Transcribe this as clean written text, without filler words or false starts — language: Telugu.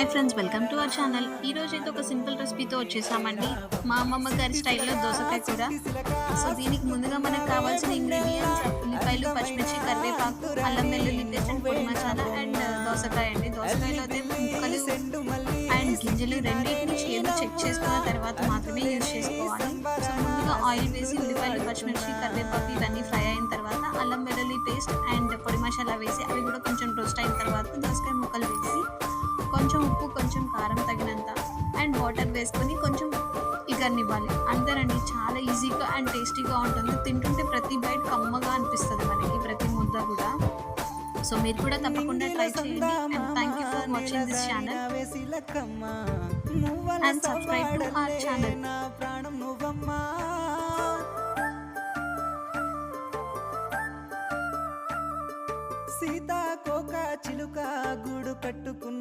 Hi friends, welcome to our channel. ఈ రోజు అయితే ఒక సింపుల్ రెసిపీతో వచ్చేసామండి. మా అమ్మమ్మ గారి స్టైల్‌లో దోసకాయ కూర. సో దీనికి ముందుగా మనకు కావాల్సిన ఇంగ్రీడియెంట్స్ ఉల్లిపాయలు, పచ్చిమిర్చి, కరివేపాకు, అల్లం వెల్లుల్లి పేస్ట్ అండ్ పొడి మసాలా అండ్ దోసకాయ అండి. దోసకాయలో అయితే ముక్కలు అండ్ గింజలు రెండింటిని చేదు చెక్ చేసుకున్న తర్వాత మాత్రమే యూజ్ చేసుకోవాలి. సో ముందుగా ఆయిల్ వేసి ఉల్లిపాయలు, పచ్చిమిర్చి, కరివేపాకు ఇవన్నీ ఫ్రై అయిన తర్వాత అల్లం వెల్లుల్లి పేస్ట్ అండ్ పొడి మసాలా వేసి అవి కూడా కొంచెం రోస్ట్ అయిన తర్వాత దోసకాయ ముక్కలు వేసి కొంచెం ఉప్పు, కొంచెం కారం తగినంత అండ్ వాటర్ వేసుకొని కొంచెం ఇగరనివ్వాలి. అంతేనండి, చాలా ఈజీగా అండ్ టేస్టీగా ఉంటుంది. తింటుంటే ప్రతి బైట్ కమ్మగా అనిపిస్తుంది మనకి, ప్రతి ముద్ద కూడా. సో మీరు కూడా తప్పకుండా ట్రై చేయండి. And thank you for watching this channel and subscribe to our channel. సీతాకోక చిలుక గూడు కట్టుకున్న